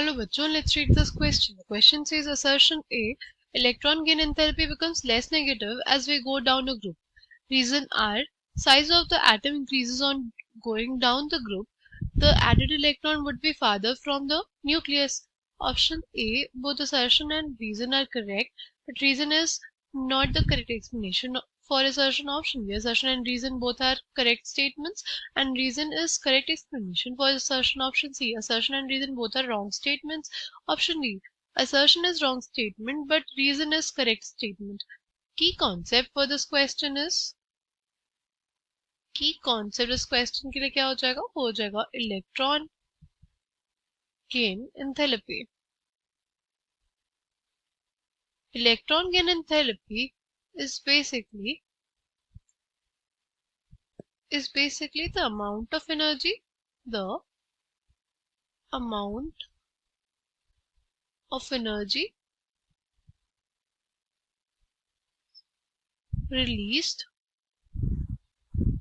Hello bachon, let's read this question. The question says assertion A, electron gain enthalpy becomes less negative as we go down a group. Reason R, size of the atom increases on going down the group. The added electron would be farther from the nucleus. Option A, both assertion and reason are correct, but reason is not the correct explanation for assertion. Option B, assertion and reason both are correct statements, and reason is correct explanation for assertion. Option C, assertion and reason both are wrong statements. Option D, assertion is wrong statement but reason is correct statement. Key concept for this question is इस question के लिए क्या हो जाएगा electron gain enthalpy. Electron gain enthalpy is basically the amount of energy released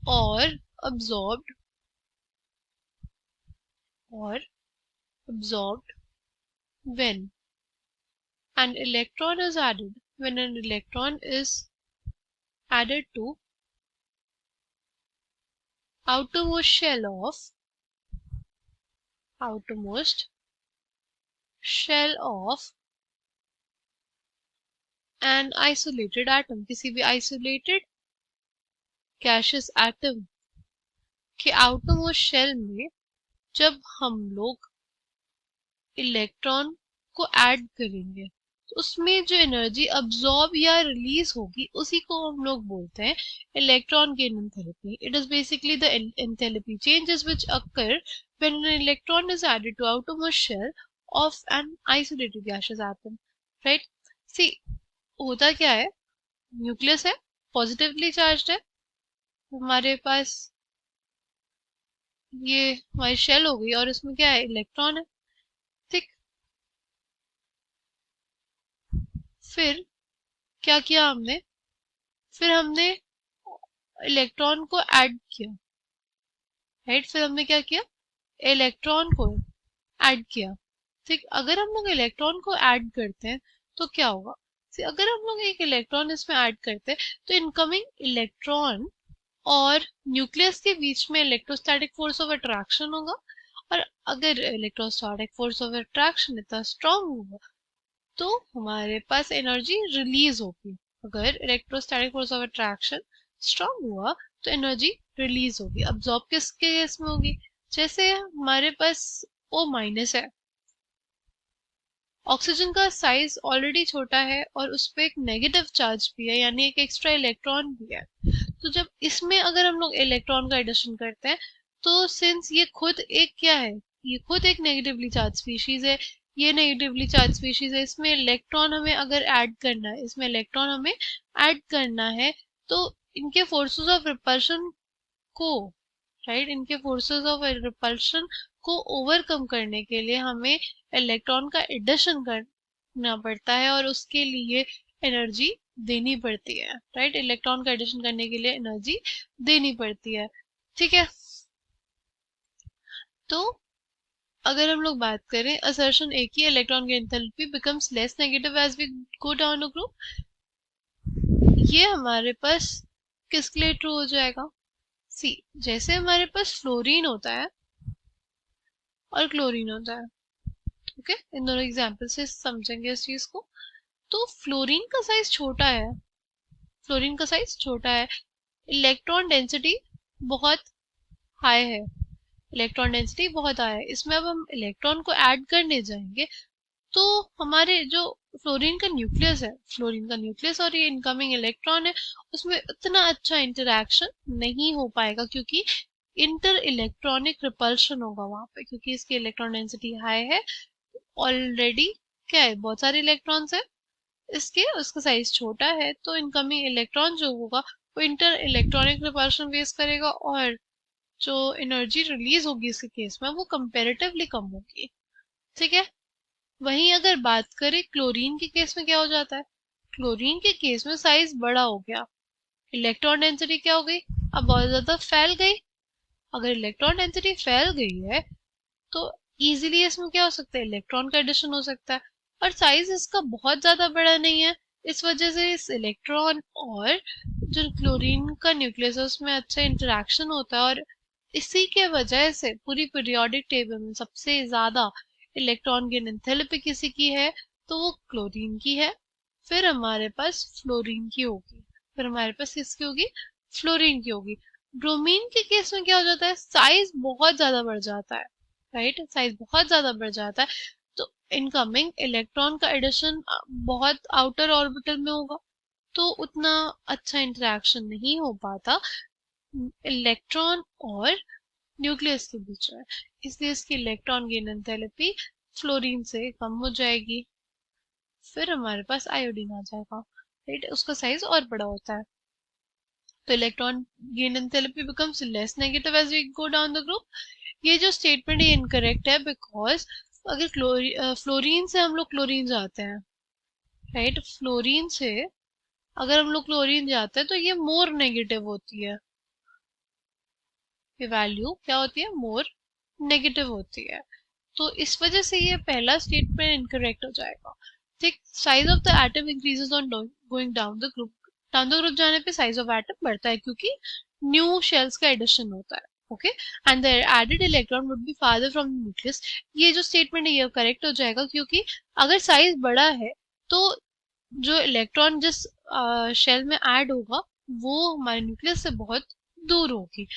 or absorbed when an electron is added to outermost shell of an isolated atom. किसी भी isolated gaseous atom के outermost shell में जब हम लोग electron को add करेंगे तो उसमें जो एनर्जी अब्सॉर्ब या रिलीज होगी उसी को हम लोग बोलते हैं electron gain enthalpy. It is basically the enthalpy changes which occur when an electron is added to outermost shell of an isolated gaseous atom. Right. सी होता क्या है, न्यूक्लियस है, पॉजिटिवली चार्ज्ड है, हमारे पास ये हमारी शेल हो गई और इसमें क्या है, इलेक्ट्रॉन है. ठीक. फिर क्या किया हमने, इलेक्ट्रॉन को ऐड किया. राइट. फिर हमने क्या किया, इलेक्ट्रॉन को ऐड किया. ठीक. अगर हम लोग इलेक्ट्रॉन को ऐड करते हैं तो क्या होगा, अगर हम लोग एक इलेक्ट्रॉन इसमें ऐड करते हैं तो इनकमिंग इलेक्ट्रॉन और न्यूक्लियस के बीच में इलेक्ट्रोस्टैटिक फोर्स ऑफ अट्रैक्शन होगा. और अगर इलेक्ट्रोस्टैटिक फोर्स ऑफ अट्रैक्शन इतना स्ट्रांग होगा तो हमारे पास एनर्जी रिलीज होगी. अगर electrostatic force of attraction strong हुआ तो एनर्जी रिलीज होगी. अब्सॉर्ब किसके केस में होगी, जैसे हमारे पास O- है, ऑक्सीजन का साइज ऑलरेडी छोटा है और उस पर एक नेगेटिव चार्ज भी है, यानी एक एक्स्ट्रा इलेक्ट्रॉन भी है. तो जब इसमें अगर हम लोग इलेक्ट्रॉन का एडिशन करते हैं तो सिंस ये खुद एक क्या है, ये खुद एक नेगेटिवली चार्ज स्पीशीज है, ये नेगेटिवली चार्ज स्पीशीज है, इसमें इलेक्ट्रॉन हमें अगर ऐड करना है तो इनके फोर्सेस ऑफ रिपल्शन को ओवरकम करने के लिए हमें इलेक्ट्रॉन का एडिशन करना पड़ता है और उसके लिए एनर्जी देनी पड़ती है. राइट. इलेक्ट्रॉन का एडिशन करने के लिए एनर्जी देनी पड़ती है. ठीक है. तो अगर हम लोग बात करें असर्शन ए की, इलेक्ट्रॉन की enthalpy becomes less negative as we go down a group, ये हमारे पास किसके लिए ट्रू हो जाएगा. सी, जैसे हमारे पास फ्लोरीन होता है और क्लोरीन होता है. ओके. इन दोनों एग्जांपल से समझेंगे इस चीज को. तो फ्लोरीन का साइज छोटा है, इलेक्ट्रॉन डेंसिटी बहुत हाई है. इसमें अब हम इलेक्ट्रॉन को ऐड करने जाएंगे तो हमारे जो फ्लोरीन का न्यूक्लियस और ये इनकमिंग इलेक्ट्रॉन है उसमें इतना अच्छा इंटरेक्शन नहीं हो पाएगा क्योंकि इंटर इलेक्ट्रॉनिक रिपल्शन होगा वहां पे, क्योंकि इसकी इलेक्ट्रॉन डेंसिटी हाई है. ऑलरेडी क्या है, बहुत सारे इलेक्ट्रॉन्स है, उसका साइज छोटा है तो इनकमिंग इलेक्ट्रॉन जो होगा वो इंटर इलेक्ट्रॉनिक रिपल्शन फेस करेगा और जो एनर्जी रिलीज होगी इसके केस में वो कंपैरेटिवली कम होगी. ठीक है. वहीं अगर बात करें क्लोरीन के केस में क्या हो जाता है, क्लोरीन के केस में साइज बड़ा हो गया, इलेक्ट्रॉन डेंसिटी क्या हो गई, अब बहुत ज्यादा फैल गई. अगर इलेक्ट्रॉन डेंसिटी फैल गई है तो इजीली इसमें क्या हो सकता है, इलेक्ट्रॉन का एडिशन हो सकता है, और साइज इसका बहुत ज्यादा बड़ा नहीं है। इस वजह से इस इलेक्ट्रॉन और जो क्लोरीन का न्यूक्लियस है उसमें अच्छा इंटरेक्शन होता है, और इसी के वजह से पूरी पीरियोडिक टेबल में सबसे ज्यादा इलेक्ट्रॉन गेन एंथैल्पी किसी की है, तो वो क्लोरीन की है। फिर हमारे पास फ्लोरीन की होगी, फिर हमारे पास किसकी होगी, फ्लोरीन की होगी। ब्रोमीन के केस में क्या हो जाता है, साइज बहुत ज्यादा बढ़ जाता है, राइट, साइज बहुत ज्यादा बढ़ जाता है, तो इनकमिंग इलेक्ट्रॉन का एडिशन बहुत आउटर ऑर्बिटल में होगा, तो उतना अच्छा इंटरेक्शन नहीं हो पाता इलेक्ट्रॉन और न्यूक्लियस के बीच में, इसलिए इसकी इलेक्ट्रॉन गेन एंथैल्पी फ्लोरीन से कम हो जाएगी। फिर हमारे पास आयोडीन आ जाएगा, राइट, उसका साइज और बड़ा होता है, तो electron gain enthalpy becomes less negative as we go down the group. ये जो स्टेटमेंट है इनकरेक्ट है, बिकॉज अगर फ्लोरीन से हम लोग क्लोरीन जाते हैं, राइट, फ्लोरीन से अगर हम लोग क्लोरीन जाते हैं तो ये मोर नेगेटिव होती है, ये वैल्यू क्या होती है, मोर नेगेटिव होती है, तो इस वजह से ये पहला स्टेटमेंट इनकरेक्ट हो जाएगा। ठीक, size of the atom increases on going down the group जाने पे साइज ऑफ एटम बढ़ता है क्योंकि न्यू शेल्स का एडिशन होता है, okay, and the added electron would be farther from the nucleus. ये जो स्टेटमेंट है ये करेक्ट हो जाएगा, क्योंकि अगर साइज बड़ा है तो जो इलेक्ट्रॉन जिस शेल में ऐड होगा वो हमारे न्यूक्लियस से बहुत दूर होगी।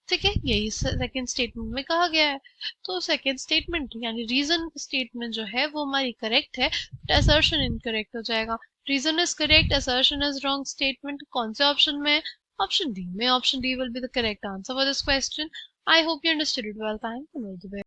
ठीक है, यही सेकंड स्टेटमेंट में कहा गया है। तो सेकंड स्टेटमेंट यानी रीजन स्टेटमेंट जो है वो हमारी करेक्ट है, बट असर्शन इनकरेक्ट हो जाएगा। Reason is correct, assertion is wrong. Statement कौन से ऑप्शन में है, ऑप्शन डी में। Option D will be the correct answer for this question. I hope you understood it well. Thank you.